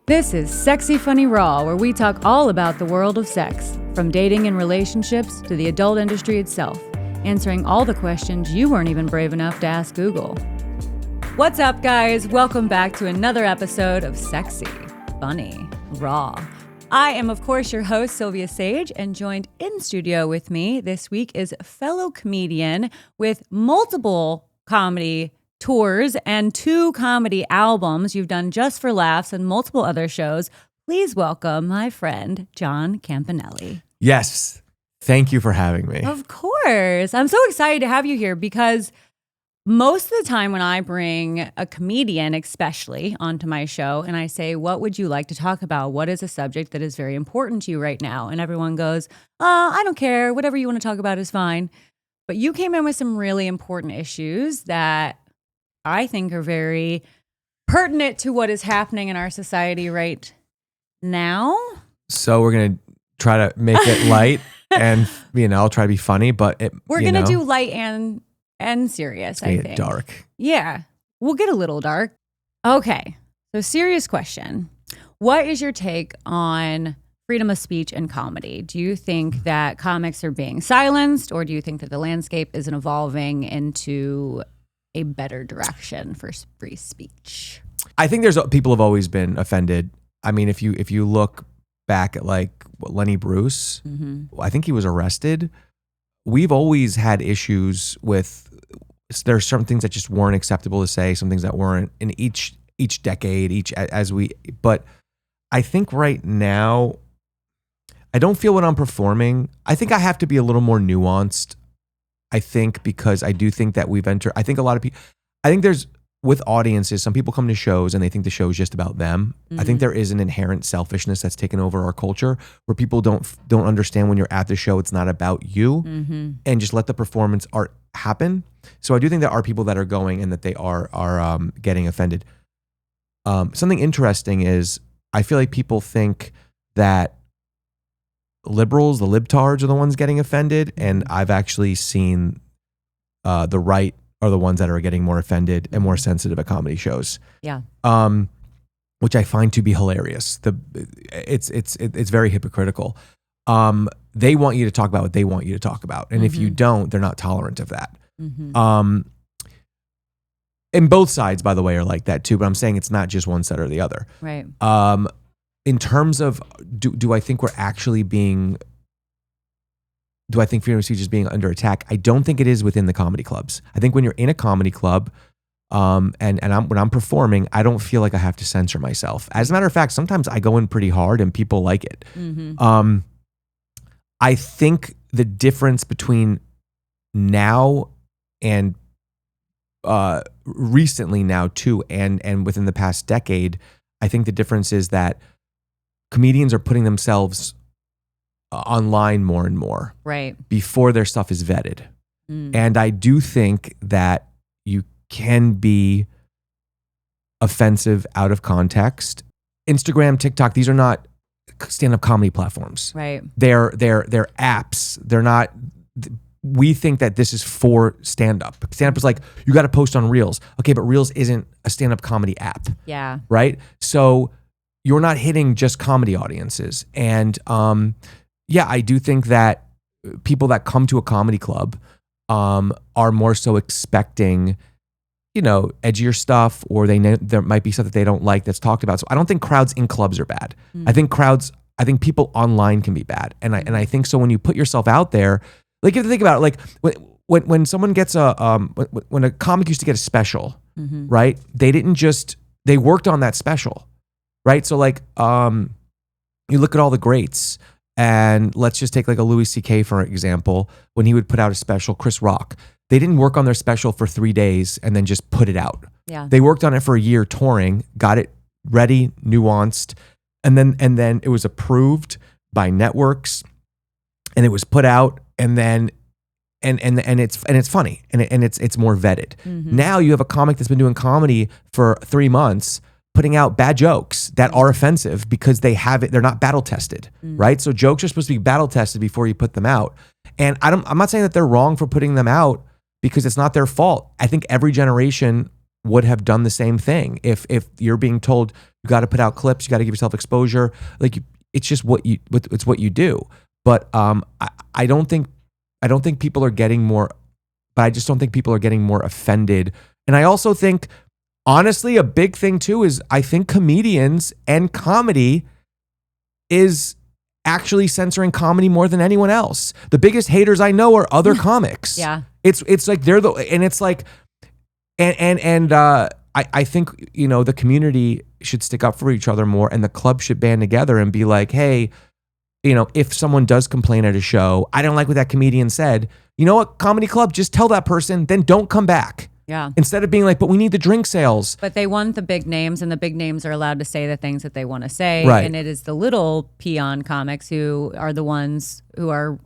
This is Sexy Funny Raw, where we talk all about the world of sex, from dating and relationships to the adult industry itself, answering all the questions you weren't even brave enough to ask Google. What's up, guys? Welcome back to another episode of Sexy Funny Raw. I am, of course, your host, Sylvia Sage, and joined in studio with me this week is fellow comedian with multiple comedy tours and 2 comedy albums you've done Just for Laughs and multiple other shows. Please welcome my friend, John Campanelli. Yes. Thank you for having me. Of course. I'm so excited to have you here because most of the time when I bring a comedian, especially, onto my show and I say, what would you like to talk about? What is a subject that is very important to you right now? And everyone goes, I don't care. Whatever you want to talk about is fine. But you came in with some really important issues that I think are very pertinent to what is happening in our society right now. So we're going to try to make it light and, I'll try to be funny, but we're going to do light and serious, I think. Dark. Yeah. We'll get a little dark. Okay. So serious question. What is your take on freedom of speech and comedy? Do you think that comics are being silenced, or do you think that the landscape is evolving into a better direction for free speech? I think people have always been offended. I mean, if you look back at Lenny Bruce, I think he was arrested. We've always had issues with, there's some things that just weren't acceptable to say, some things that weren't in each decade, but I think right now, I don't feel when I'm performing, I think I have to be a little more nuanced. I think because I do think that I think a lot of people, there's, with audiences, some people come to shows and they think the show is just about them. I think there is an inherent selfishness that's taken over our culture where people don't understand when you're at the show, it's not about you, and just let the performance art happen. So I do think there are people that are going and that they are getting offended. Something interesting is I feel like people think that liberals, the libtards, are the ones getting offended, and I've actually seen the right are the ones that are getting more offended and more sensitive at comedy shows. Yeah. Which I find to be hilarious. It's very hypocritical. They want you to talk about what they want you to talk about, and if you don't, they're not tolerant of that. And both sides, by the way, are like that too. But I'm saying it's not just one side or the other. Right. In terms of, do I think we're actually being, do I think freedom of speech is being under attack? I don't think it is within the comedy clubs. I think when you're in a comedy club, when I'm performing, I don't feel like I have to censor myself. As a matter of fact, sometimes I go in pretty hard and people like it. I think the difference between now and recently now too, and within the past decade, I think the difference is that comedians are putting themselves online more and more, right, before their stuff is vetted. And I do think that you can be offensive out of context. Instagram, TikTok, these are not stand-up comedy platforms. Right. They're apps. They're not. We think that this is for stand-up. Stand-up is like, you got to post on Reels. Okay, but Reels isn't a stand-up comedy app. Yeah. Right? So you're not hitting just comedy audiences. And I do think that people that come to a comedy club are more so expecting, edgier stuff, or there might be stuff that they don't like that's talked about. So I don't think crowds in clubs are bad. I think people online can be bad. And I think so when you put yourself out there, like, you have to think about it, like when someone gets when a comic used to get a special, right? They worked on that special, right? So like, you look at all the greats, and let's just take like a Louis C.K. for example. When he would put out a special, Chris Rock, they didn't work on their special for 3 days and then just put it out. Yeah. They worked on it for a year touring, got it ready, nuanced, and then it was approved by networks, and it was put out, and then and it's funny, and it's more vetted. Now you have a comic that's been doing comedy for 3 months, putting out bad jokes that are offensive because they're not battle tested, right? So jokes are supposed to be battle tested before you put them out. And I'm not saying that they're wrong for putting them out because it's not their fault. I think every generation would have done the same thing. If you're being told you got to put out clips, you got to give yourself exposure, like it's just what you do. But I don't think people are getting more, but I just don't think people are getting more offended. And I also think, honestly, a big thing too is I think comedians and comedy is actually censoring comedy more than anyone else. The biggest haters I know are other comics. Yeah. It's like they're and it's like, I think, you know, the community should stick up for each other more, and the club should band together and be like, hey, you know, if someone does complain at a show, I don't like what that comedian said, you know what, comedy club, just tell that person, then don't come back. Yeah. Instead of being like, but we need the drink sales. But they want the big names, and the big names are allowed to say the things that they want to say. Right. And it is the little peon comics who are the ones who are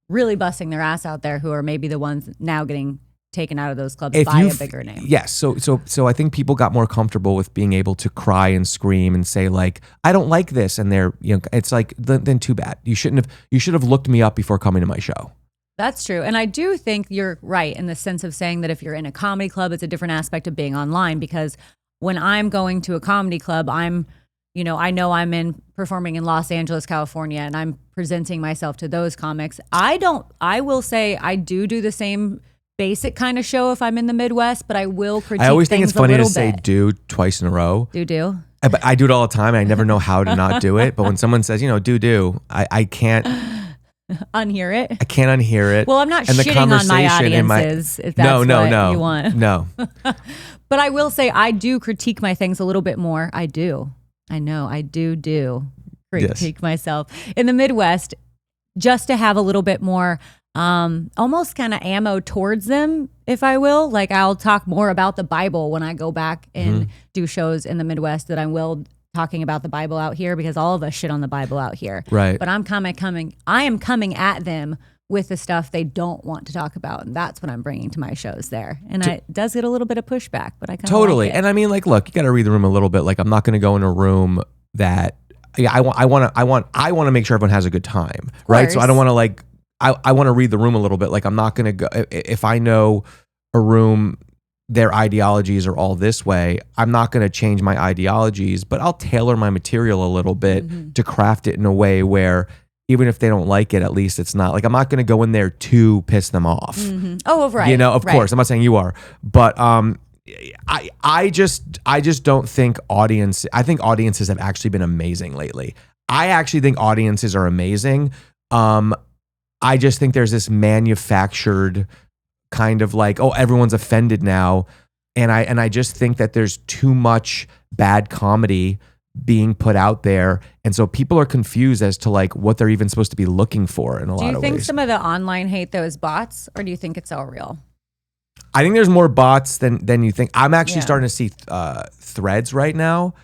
really busting their ass out there, who are maybe the ones now getting taken out of those clubs by a bigger name. Yes. So I think people got more comfortable with being able to cry and scream and say like, I don't like this. And they're, you know, it's like, then too bad. You should have looked me up before coming to my show. That's true. And I do think you're right in the sense of saying that if you're in a comedy club, it's a different aspect of being online, because when I'm going to a comedy club, I know I'm performing in Los Angeles, California, and I'm presenting myself to those comics. I will say I do the same basic kind of show if I'm in the Midwest, but I will critique things a little bit. I always think it's funny to say "do" twice in a row. Do. But I do it all the time. I never know how to not do it. But when someone says, you know, do, I can't unhear it. I can't unhear it. Well, I'm not shitting on my audiences if that's what you want. No. But I will say I do critique my things a little bit more. I do. I know. I do critique myself in the Midwest, just to have a little bit more almost kind of ammo towards them, if I will. Like, I'll talk more about the Bible when I go back and do shows in the Midwest that I will talking about the Bible out here, because all of us shit on the Bible out here. Right. But I am coming at them with the stuff they don't want to talk about, and that's what I'm bringing to my shows there. And it does get a little bit of pushback, but I kind of totally like it. And I mean, like, look, you got to read the room a little bit. Like, I'm not going to go in a room that I want to make sure everyone has a good time, right? So I don't want to like I want to read the room a little bit. Like, I'm not going to go if I know a room, their ideologies are all this way, I'm not going to change my ideologies, but I'll tailor my material a little bit to craft it in a way where even if they don't like it, at least it's not like, I'm not going to go in there to piss them off. Oh, right. You know, of course, I'm not saying you are, but I just don't think I think audiences have actually been amazing lately. I actually think audiences are amazing. I just think there's this manufactured kind of like, oh, everyone's offended now. And I just think that there's too much bad comedy being put out there. And so people are confused as to like what they're even supposed to be looking for in a lot of ways. Do you think some of the online hate though is bots, or do you think it's all real? I think there's more bots than you think. I'm actually starting to see threads right now.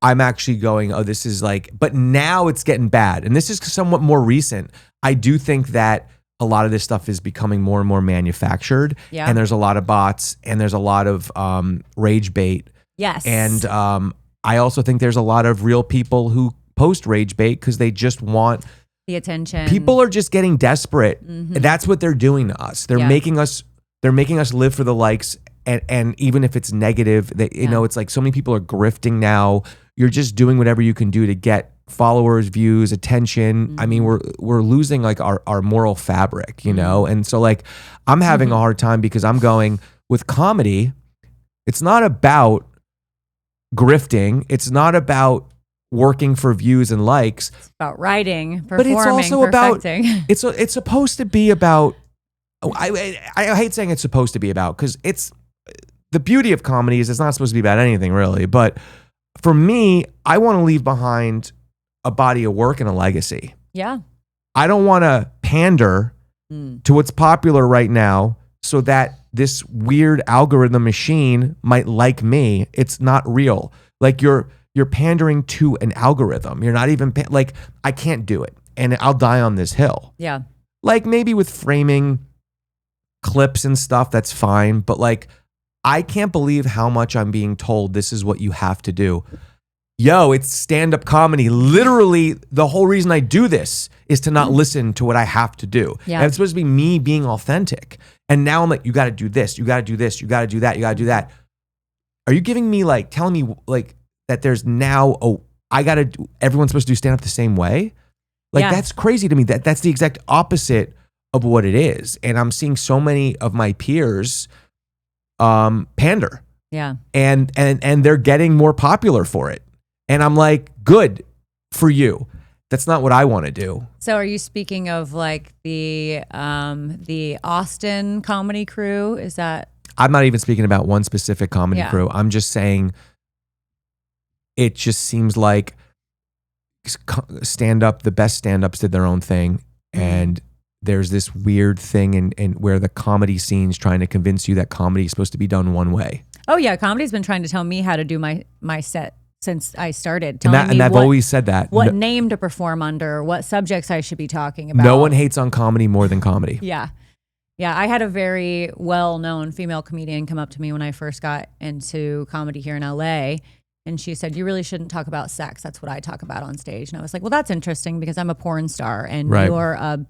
I'm actually going, oh, this is like, but now it's getting bad. And this is somewhat more recent. I do think that a lot of this stuff is becoming more and more manufactured. Yeah. And there's a lot of bots, and there's a lot of rage bait. Yes. And I also think there's a lot of real people who post rage bait because they just want the attention. People are just getting desperate. That's what they're doing to us. They're making us live for the likes. And even if it's negative, you know, it's like so many people are grifting now. You're just doing whatever you can do to get followers, views, attention. I mean, we're losing like our moral fabric, you know? And so like, I'm having a hard time because I'm going with comedy. It's not about grifting. It's not about working for views and likes. It's about writing, performing, but it's also perfecting. About, it's supposed to be about, I hate saying it's supposed to be about, because it's, the beauty of comedy is it's not supposed to be about anything really. But for me, I want to leave behind a body of work and a legacy. Yeah. I don't want to pander to what's popular right now so that this weird algorithm machine might like me. It's not real. Like you're pandering to an algorithm. You're not even like, I can't do it. And I'll die on this hill. Yeah. Like maybe with framing clips and stuff, that's fine. But like, I can't believe how much I'm being told this is what you have to do. Yo, it's stand-up comedy. Literally, the whole reason I do this is to not listen to what I have to do. Yeah. And it's supposed to be me being authentic. And now I'm like, you got to do this, you got to do this, you got to do that, you got to do that. are you giving me like, telling me like that there's now, everyone's supposed to do stand up the same way? Like that's crazy to me. That's the exact opposite of what it is. And I'm seeing so many of my peers pander. Yeah. And they're getting more popular for it. And I'm like, good for you. That's not what I want to do. So are you speaking of like the Austin comedy crew? Is that? I'm not even speaking about one specific comedy crew. I'm just saying it just seems like the best stand-ups did their own thing. And there's this weird thing in where the comedy scene's trying to convince you that comedy is supposed to be done one way. Oh yeah, comedy's been trying to tell me how to do my set since I started. And I've always said that. What name to perform under, what subjects I should be talking about. No one hates on comedy more than comedy. Yeah. Yeah, I had a very well-known female comedian come up to me when I first got into comedy here in LA. And she said, you really shouldn't talk about sex. That's what I talk about on stage. And I was like, well, that's interesting because I'm a porn star and you're a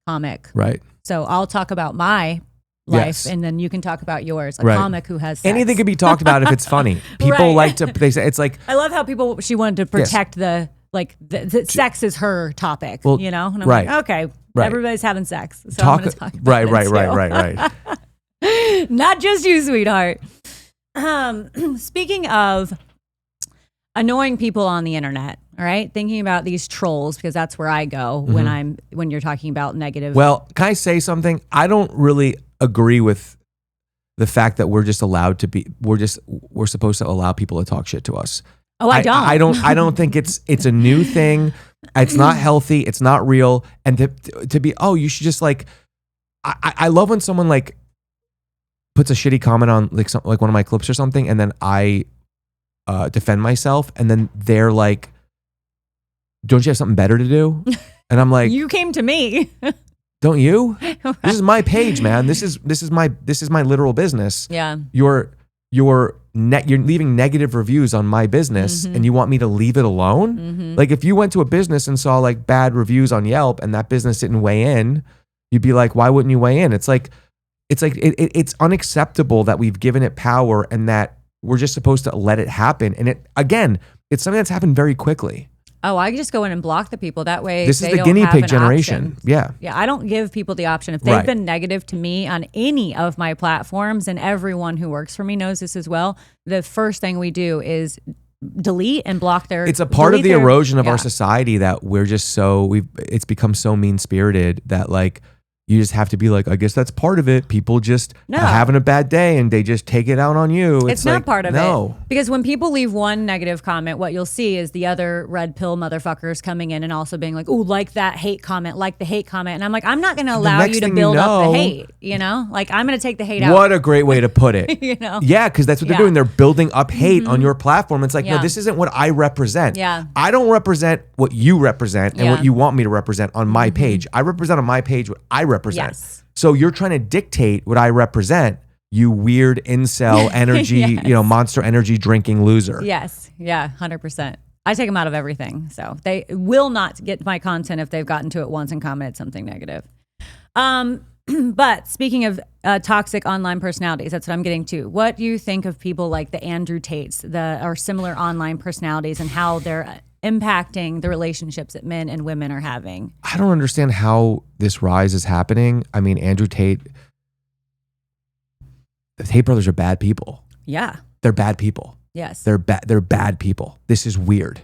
comic. Right. So I'll talk about my life and then you can talk about yours. A comic who has sex. Anything can be talked about if it's funny. People like to, they say, it's like. I love how she wanted to protect the sex is her topic, well, you know? And I'm like, okay, everybody's having sex. So I'm going to talk about Right. Not just you, sweetheart. Speaking of annoying people on the internet, all right? Thinking about these trolls, because that's where I go when you're talking about negative. Well, can I say something? I don't really agree with the fact that we're supposed to allow people to talk shit to us. Oh, I don't. I don't think it's a new thing. It's not healthy. It's not real. And to be, you should just like, I love when someone like puts a shitty comment on like one of my clips or something, and then I defend myself, and then they're like, don't you have something better to do? And I'm like, you came to me. Don't you? This is my page, man. This is my literal business. Yeah. You're leaving negative reviews on my business, and you want me to leave it alone? Like if you went to a business and saw like bad reviews on Yelp and that business didn't weigh in, you'd be like, why wouldn't you weigh in? It's it's unacceptable that we've given it power and that we're just supposed to let it happen. And it's something that's happened very quickly. Oh, I just go in and block the people. That way, this is the guinea pig generation. Yeah. Yeah. I don't give people the option. If they've been negative to me on any of my platforms, and everyone who works for me knows this as well, the first thing we do is delete and block their. It's a part of the erosion of our society that we're just it's become so mean spirited that like, you just have to be like, I guess that's part of it. People just are having a bad day and they just take it out on you. It's not part of it. Because when people leave one negative comment, what you'll see is the other red pill motherfuckers coming in and also being like, oh, like that hate comment, like the hate comment. And I'm like, I'm not going to allow you to build up the hate, you know? Like, I'm going to take the hate out. What a great way to put it. You know? Yeah, because that's what they're doing. They're building up hate on your platform. It's like, no, this isn't what I represent. Yeah. I don't represent what you represent and what you want me to represent on my page. I represent on my page what I represent. Yes. So you're trying to dictate what I represent, you weird incel energy, monster energy drinking loser. Yes. Yeah, 100%. I take them out of everything. So they will not get my content if they've gotten to it once and commented something negative. But speaking of toxic online personalities, that's what I'm getting to. What do you think of people like the Andrew Tates, or similar online personalities, and how they're impacting the relationships that men and women are having? I don't understand how this rise is happening. I mean, Andrew Tate, the Tate brothers are bad people. Yeah. They're bad people. Yes. They're bad people. This is weird.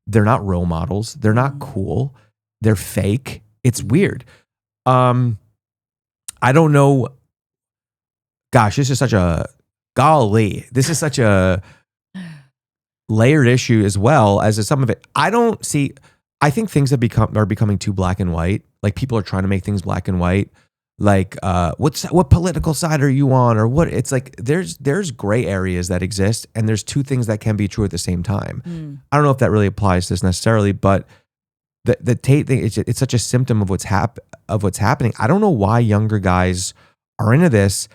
They're not role models. They're not cool. They're fake. It's weird. I don't know. Gosh, this is such a layered issue as well as some of it. I think things are becoming too black and white. Like people are trying to make things black and white. Like what political side are you on, or what? It's like there's gray areas that exist, and there's two things that can be true at the same time. I don't know if that really applies to this necessarily, but the Tate thing, it's such a symptom of what's happening. I don't know why younger guys are into this.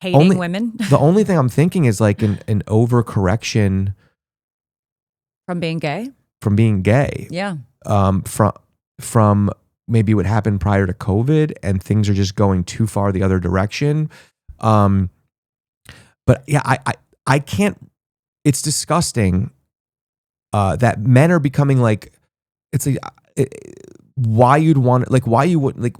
Hating women. The only thing I'm thinking is like an overcorrection from being gay. Yeah. From maybe what happened prior to COVID, and things are just going too far the other direction. But yeah, I can't, it's disgusting that men are becoming like, it's like, why you'd want, like, why you wouldn't, like,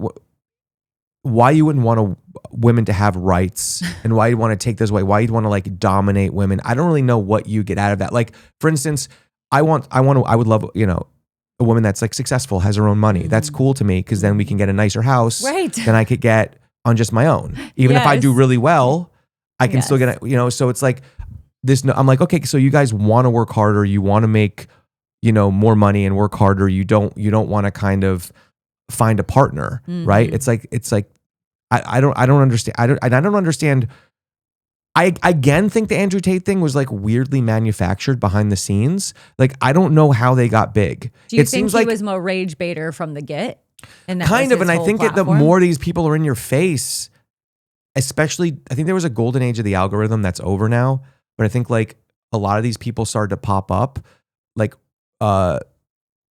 why you wouldn't want women to have rights and why you'd want to take those away, why you'd want to like dominate women. I don't really know what you get out of that. Like, for instance, I would love, you know, a woman that's like successful, has her own money. That's cool to me because then we can get a nicer house than I could get on just my own. Even if I do really well, I can still get, you know, so it's like this, I'm like, okay, so you guys want to work harder, you want to make, you know, more money and work harder. You don't want to kind of find a partner, right? It's like, I don't understand. I don't understand. I again think the Andrew Tate thing was like weirdly manufactured behind the scenes. Like, I don't know how they got big. Do you think he was more rage baiter from the get? And that kind of, and I think that the more these people are in your face, especially, I think there was a golden age of the algorithm that's over now, but I think like a lot of these people started to pop up like a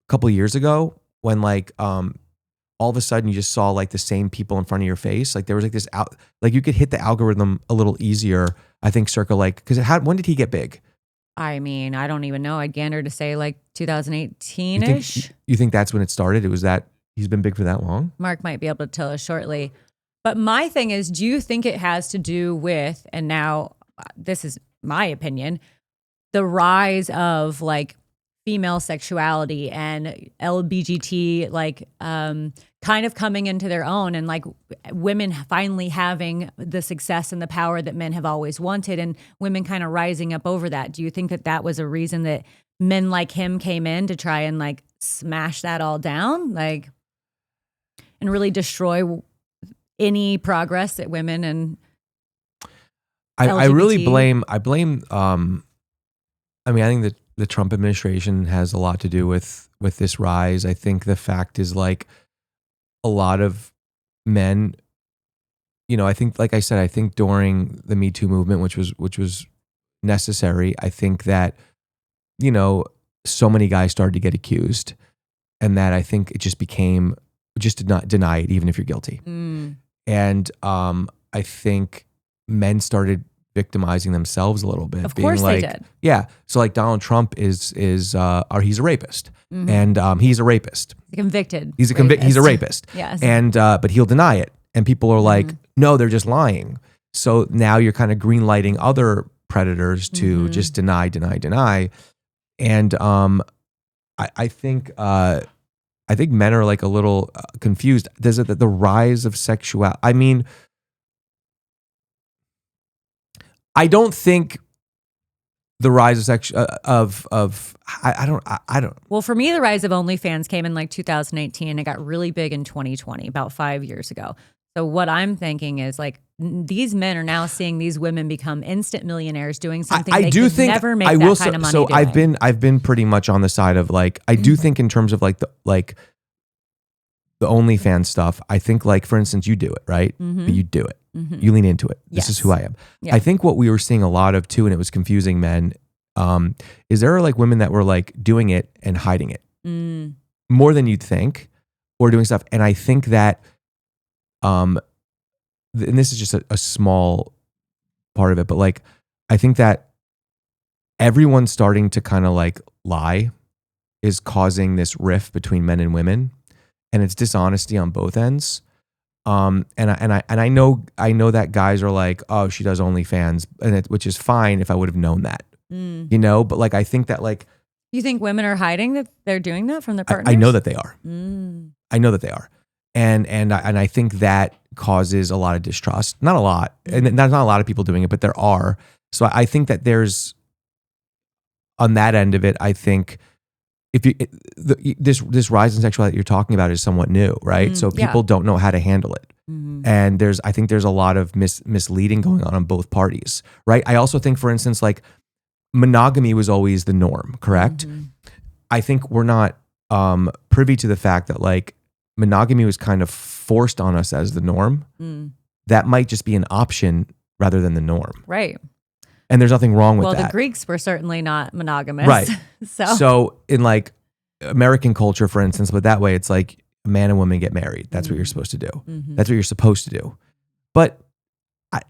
couple of years ago when like all of a sudden you just saw like the same people in front of your face. Like there was like this like you could hit the algorithm a little easier, I think, circa like, because when did he get big? I mean, I don't even know. I'd gander to say like 2018-ish. You think that's when it started? It was that he's been big for that long? Mark might be able to tell us shortly. But my thing is, do you think it has to do with, and now this is my opinion, the rise of like female sexuality and LGBT, like kind of coming into their own, and like women finally having the success and the power that men have always wanted, and women kind of rising up over that? Do you think that that was a reason that men like him came in to try and like smash that all down, like, and really destroy any progress that women and I really blame I mean, I think that the Trump administration has a lot to do with this rise. I think the fact is like a lot of men, you know, I think, like I said, I think during the Me Too movement, which was necessary, I think that, you know, so many guys started to get accused, and that I think it just became, just did not deny it even if you're guilty. And I think men started victimizing themselves a little bit. Of course like, they did. Yeah. So like Donald Trump is he's a rapist, and he's a rapist. Convicted. He's a rapist. Yes. And but he'll deny it, and people are like, no, they're just lying. So now you're kind of greenlighting other predators to just deny. And I think men are like a little confused. There's the rise of sexuality. I mean, I don't think the rise of I don't. Well, for me, the rise of OnlyFans came in like 2018, and it got really big in 2020, about 5 years ago. So what I'm thinking is like these men are now seeing these women become instant millionaires doing something they could never make that kind of money doing. So I've been pretty much on the side of like, I do think in terms of like the OnlyFans stuff, I think like, for instance, you do it, right? But you do it. You lean into it. This is who I am. Yeah. I think what we were seeing a lot of too, and it was confusing men, is there are like women that were like doing it and hiding it more than you'd think, or doing stuff. And I think that, and this is just a small part of it, but like, I think that everyone starting to kind of like lie is causing this rift between men and women, and it's dishonesty on both ends. And I know that guys are like, oh, she does OnlyFans, which is fine if I would have known that, you know. But like, I think that like, you think women are hiding that they're doing that from their partners? I know that they are. I know that they are, and I think that causes a lot of distrust. Not a lot, and there's not a lot of people doing it, but there are. So I think that there's, on that end of it, I think, if you this rise in sexuality that you're talking about is somewhat new, right? So people don't know how to handle it, and I think there's a lot of misleading going on both parties, right? I also think, for instance, like monogamy was always the norm, correct? I think we're not privy to the fact that like monogamy was kind of forced on us as the norm. That might just be an option rather than the norm, right? And there's nothing wrong with that. Well, the Greeks were certainly not monogamous. Right. So in like American culture, for instance, but that way it's like a man and woman get married. That's what you're supposed to do. That's what you're supposed to do. But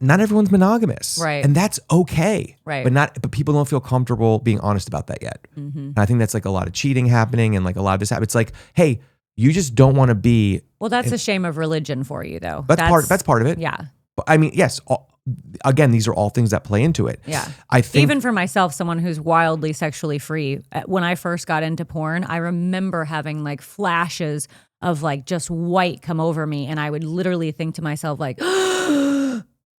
not everyone's monogamous. Right. And that's okay. Right. But people don't feel comfortable being honest about that yet. And I think that's like a lot of cheating happening and like a lot of this happens. It's like, hey, you just don't want to be. Well, that's a shame of religion for you though. That's part of it. Yeah. But I mean, yes, again, these are all things that play into it. Yeah. I think even for myself, someone who's wildly sexually free, when I first got into porn, I remember having like flashes of like just white come over me. And I would literally think to myself like,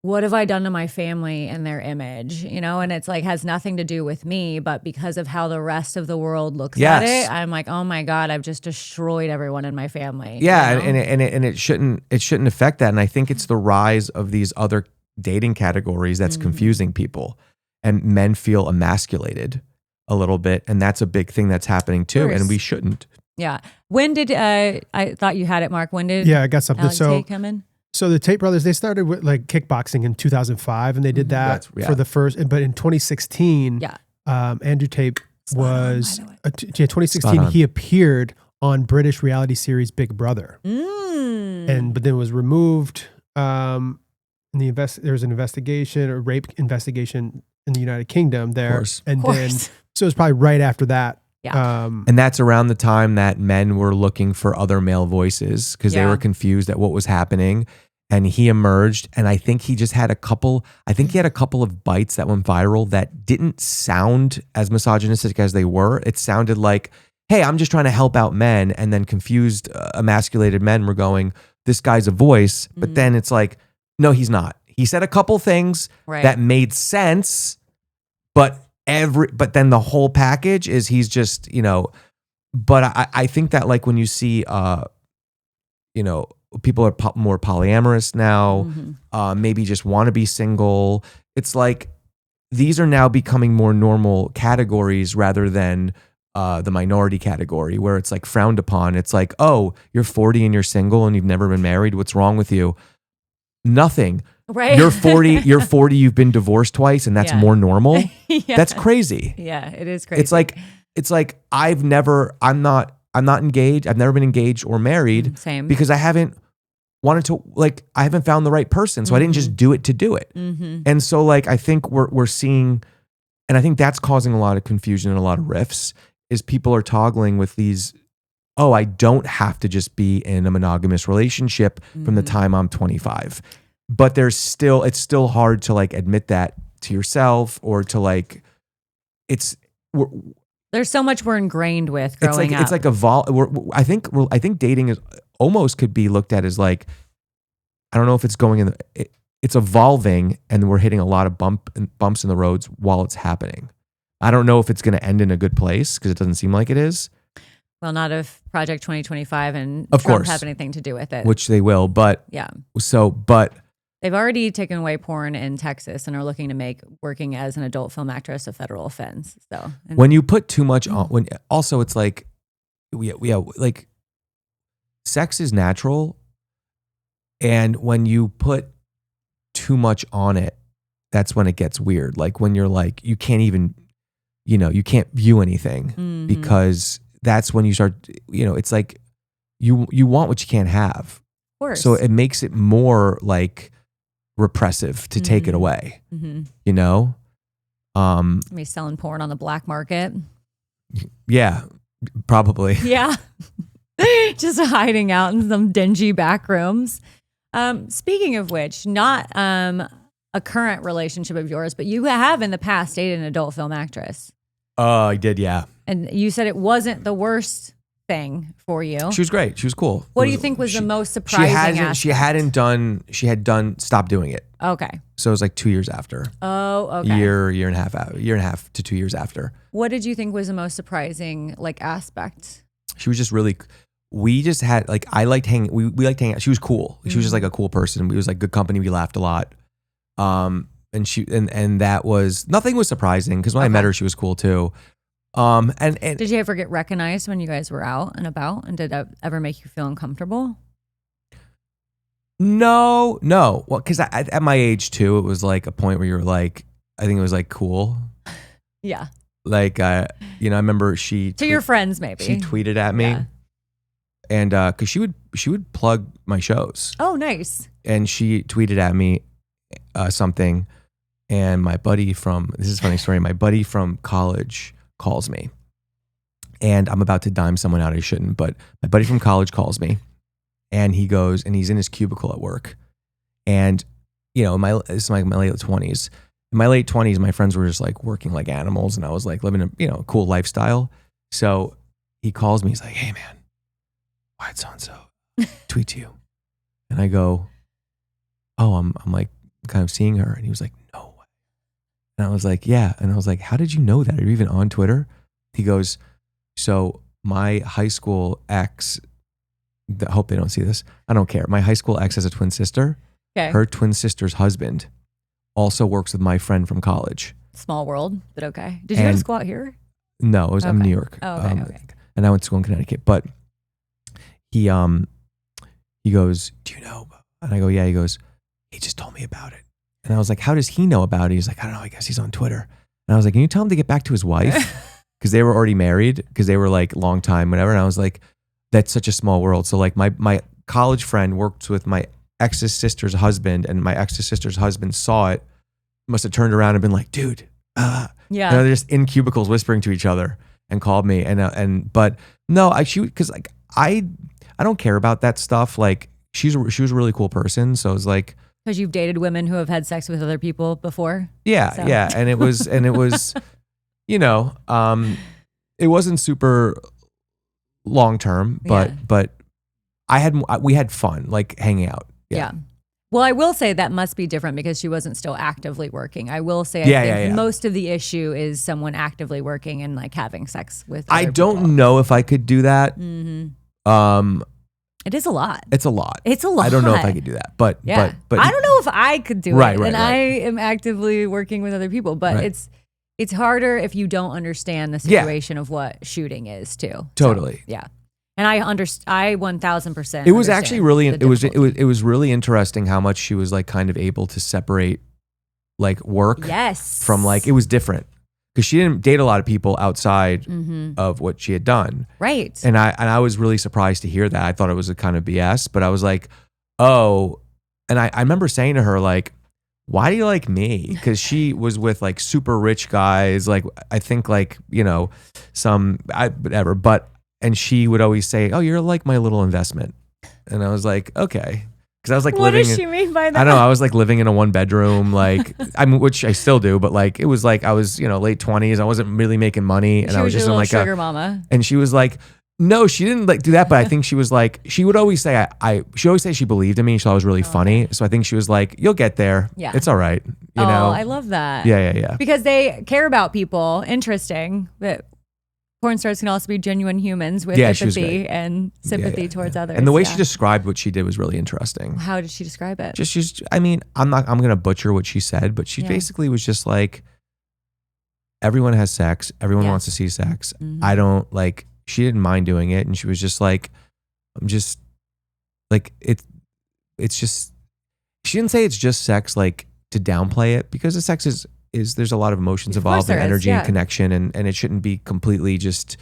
what have I done to my family and their image? You know, and it's like has nothing to do with me, but because of how the rest of the world looks at it, I'm like, oh my God, I've just destroyed everyone in my family. Yeah. You know? And it shouldn't affect that. And I think it's the rise of these other dating categories that's confusing people, and men feel emasculated a little bit. And that's a big thing that's happening too. And we shouldn't. Yeah. When did, I thought you had it, Mark. When did I got something. Tate come in? So the Tate brothers, they started with like kickboxing in 2005 and they did that for the first, but in 2016, Andrew Tate was, 2016, he appeared on British reality series Big Brother. But then was removed. There was an investigation, a rape investigation in the United Kingdom there. And then, so it was probably right after that. And that's around the time that men were looking for other male voices because they were confused at what was happening. And he emerged, and I think he just had a couple of bites that went viral that didn't sound as misogynistic as they were. It sounded like, hey, I'm just trying to help out men. And then confused, emasculated men were going, this guy's a voice. But then it's like, no, he's not. He said a couple things that made sense, but then the whole package is he's just, you know, but I think that like when you see, you know, people are more polyamorous now, maybe just want to be single. It's like, these are now becoming more normal categories rather than the minority category where it's like frowned upon. It's like, oh, you're 40 and you're single and you've never been married. What's wrong with you? Nothing. Right. You're 40, you've been divorced twice and that's more normal. That's crazy. Yeah, it is crazy. It's like I'm not engaged. I've never been engaged or married. Same. Because I haven't wanted to, like, I haven't found the right person. So I didn't just do it to do it. And so like, I think we're seeing, and I think that's causing a lot of confusion and a lot of rifts, is people are toggling with these, oh, I don't have to just be in a monogamous relationship from the time I'm 25. But it's still hard to like admit that to yourself or to like, there's so much we're ingrained with growing up. It's like I think dating is almost could be looked at as like, I don't know if it's going it's evolving and we're hitting a lot of bumps in the roads while it's happening. I don't know if it's going to end in a good place because it doesn't seem like it is. Well, not if Project 2025 and of Trump course have anything to do with it. Which they will, but but they've already taken away porn in Texas and are looking to make working as an adult film actress a federal offense. So when you put too much on, also it's like, like sex is natural, and when you put too much on it, that's when it gets weird. Like when you're like, you can't even, you can't view anything because that's when you start, it's like you want what you can't have. Of course. So it makes it more like repressive to take it away, Maybe selling porn on the black market. Yeah, probably. Yeah. Just hiding out in some dingy back rooms. Speaking of which, not a current relationship of yours, but you have in the past dated an adult film actress. I did, yeah. And you said it wasn't the worst thing for you. She was great. She was cool. What do you think was the most surprising aspect? She had stopped doing it. Okay. So it was like 2 years after. Oh, okay. Year and a half to 2 years after. What did you think was the most surprising aspect? She was just really, we just had I liked hanging, we liked hanging out. She was cool. She was just like a cool person. We was like good company. We laughed a lot. And that was, nothing was surprising because when I met her, she was cool too. And did you ever get recognized when you guys were out and about? And did that ever make you feel uncomfortable? No. Well, because at my age too, it was like a point where you're like, I think it was like cool. Yeah. Like, I remember to your friends maybe. She tweeted at me, and because she would plug my shows. Oh, nice. And she tweeted at me, something, and this is a funny story. My buddy from college calls me, and I'm about to dime someone out I shouldn't, but my buddy from college calls me, and he goes, and he's in his cubicle at work, and this is my late 20s. In my late 20s, my friends were just like working like animals, and I was like living a cool lifestyle. So he calls me. He's like, "Hey man, why'd so-and-so tweet to you?" And I go, "Oh, I'm like kind of seeing her." And he was like, "No way." And I was like, "Yeah." And I was like, "How did you know that? Are you even on Twitter?" He goes, "So my high school ex, I hope they don't see this. I don't care. My high school ex has a twin sister. Okay. Her twin sister's husband also works with my friend from college." Small world, but okay. Did you go to school out here? No, I'm in New York. Oh, okay. And I went to school in Connecticut. But he goes, "Do you know?" And I go, "Yeah." He goes, "He just told me about it." And I was like, "How does he know about it?" He's like, "I don't know. I guess he's on Twitter." And I was like, "Can you tell him to get back to his wife?" Because they were already married, because they were like long time, whatever. And I was like, that's such a small world. So like my college friend worked with my ex's sister's husband, and my ex's sister's husband saw it, must have turned around and been like, "Dude, yeah." They're just in cubicles whispering to each other, and called me. But no, because like I don't care about that stuff. Like she was a really cool person. So it was like, because you've dated women who have had sex with other people before. Yeah. So. Yeah. And it was, it wasn't super long term, but we had fun, like hanging out. Yeah. Well, I will say that must be different because she wasn't still actively working. I will say, I think most of the issue is someone actively working and like having sex with other people. Don't know if I could do that. Mm-hmm. It is a lot. It's a lot. It's a lot. I don't know if I could do that, but I don't know if I could do it. And I am actively working with other people, but it's harder if you don't understand the situation of what shooting is too. Totally. So, yeah. And I 1000%. It was actually really, it was really interesting how much she was like kind of able to separate like work from like, it was different because she didn't date a lot of people outside of what she had done. Right. And I was really surprised to hear that. I thought it was a kind of BS, but I was like, oh, and I remember saying to her like, why do you like me? Because she was with like super rich guys, like I think like, whatever, and she would always say, "Oh, you're like my little investment." And I was like, okay. Because I was like what does she mean by that? I don't know. I was like living in a 1-bedroom, like, which I still do, but like, it was like, I was, late 20s. I wasn't really making money. And I was just in like sugar mama. And she was like, no, she didn't like do that. But I think she was like, she would always say, she always say she believed in me. She thought I was really funny. So I think she was like, you'll get there. Yeah. It's all right. You know? I love that. Yeah. Because they care about people. Interesting. But porn stars can also be genuine humans with empathy and sympathy towards others. And the way she described what she did was really interesting. How did she describe it? I'm going to butcher what she said, but she basically was just like, everyone has sex. Everyone wants to see sex. Mm-hmm. I don't like, she didn't mind doing it. And she was just like, I'm just like, it's just, she didn't say it's just sex, like to downplay it, because the sex is there's a lot of emotions involved and energy and connection, and it shouldn't be completely just,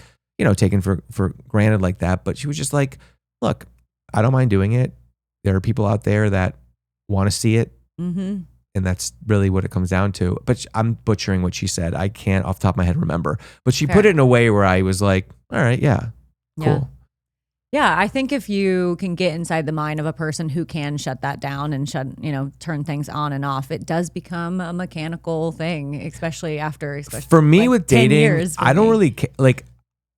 taken for granted like that. But she was just like, look, I don't mind doing it. There are people out there that want to see it. Mm-hmm. And that's really what it comes down to. But I'm butchering what she said. I can't off the top of my head remember. But she put it in a way where I was like, all right, cool. Yeah, I think if you can get inside the mind of a person who can shut that down and turn things on and off, it does become a mechanical thing, especially for me like with dating. I don't really like,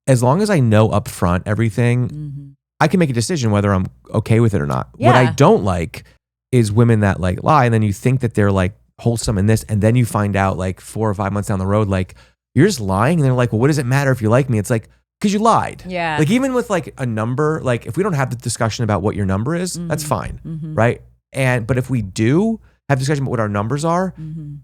as long as I know up front everything, I can make a decision whether I'm okay with it or not. Yeah. What I don't like is women that like lie, and then you think that they're like wholesome in this, and then you find out like 4 or 5 months down the road, like you're just lying, and they're like, well, what does it matter if you like me? It's like, because you lied. Yeah. Like even with like a number, like if we don't have the discussion about what your number is, that's fine. Mm-hmm. Right. But if we do have discussion about what our numbers are,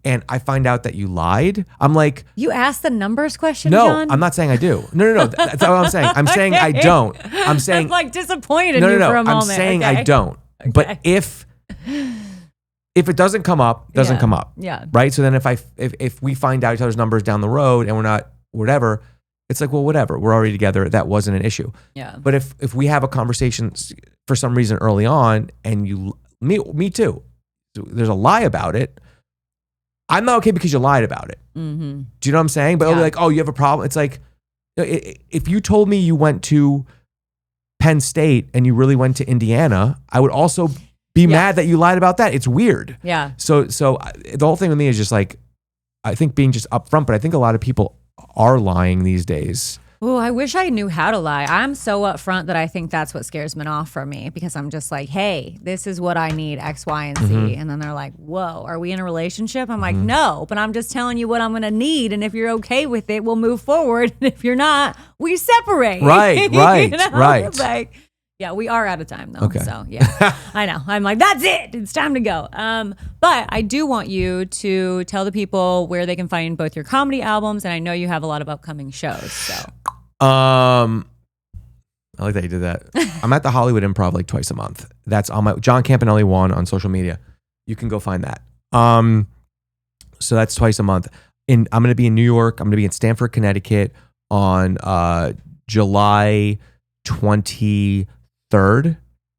and I find out that you lied, I'm like, you asked the numbers question, no, John? I'm not saying I do. No. That's not what I'm saying. I'm saying I don't. I'm saying I'm like disappointed in you for a moment. I'm saying I don't. Okay. But if it doesn't come up, doesn't come up. Yeah. Right. So then if we find out each other's numbers down the road and we're not whatever, it's like, well, whatever. We're already together. That wasn't an issue. Yeah. But if we have a conversation for some reason early on, and me too, there's a lie about it. I'm not okay because you lied about it. Mm-hmm. Do you know what I'm saying? But it'll be like, oh, you have a problem. It's like, if you told me you went to Penn State and you really went to Indiana, I would also be mad that you lied about that. It's weird. Yeah. So the whole thing with me is just like, I think being just upfront, but I think a lot of people are lying these days. Oh, I wish I knew how to lie. I'm so upfront that I think that's what scares men off from me, because I'm just like, hey, this is what I need, X, Y, and Z. Mm-hmm. And then they're like, whoa, are we in a relationship? I'm like, no, but I'm just telling you what I'm going to need. And if you're okay with it, we'll move forward. And if you're not, we separate. Right, right, you know? right. Like, yeah, we are out of time though. Okay. So yeah, I know. I'm like, that's it. It's time to go. But I do want you to tell the people where they can find both your comedy albums, and I know you have a lot of upcoming shows. So. I like that you did that. I'm at the Hollywood Improv like twice a month. That's on my John Campanelli 1 on social media. You can go find that. So that's twice a month. I'm going to be in New York. I'm going to be in Stamford, Connecticut on July 23rd.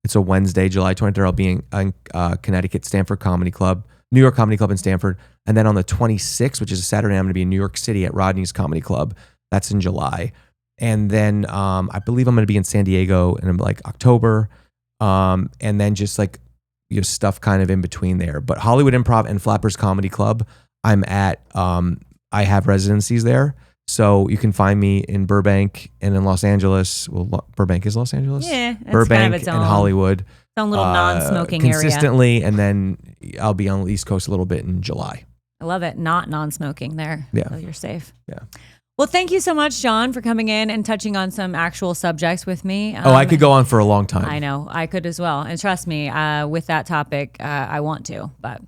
It's a Wednesday, July 23rd. I'll be in Connecticut, Stamford Comedy Club, New York Comedy Club in Stamford. And then on the 26th, which is a Saturday, I'm going to be in New York City at Rodney's Comedy Club. That's in July. And then I believe I'm going to be in San Diego in like October. And then just like stuff kind of in between there. But Hollywood Improv and Flappers Comedy Club, I'm at, I have residencies there. So you can find me in Burbank and in Los Angeles. Well, Burbank is Los Angeles? Yeah. It's Burbank kind of its and Hollywood. Its own little non-smoking area. Consistently. And then I'll be on the East Coast a little bit in July. I love it. Not non-smoking there. Yeah. So you're safe. Yeah. Well, thank you so much, John, for coming in and touching on some actual subjects with me. I could go on for a long time. I know. I could as well. And trust me, with that topic, I want to, but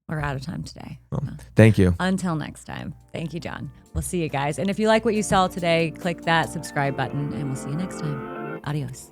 we're out of time today. Well, thank you. Until next time. Thank you, John. We'll see you guys. And if you like what you saw today, click that subscribe button and we'll see you next time. Adios.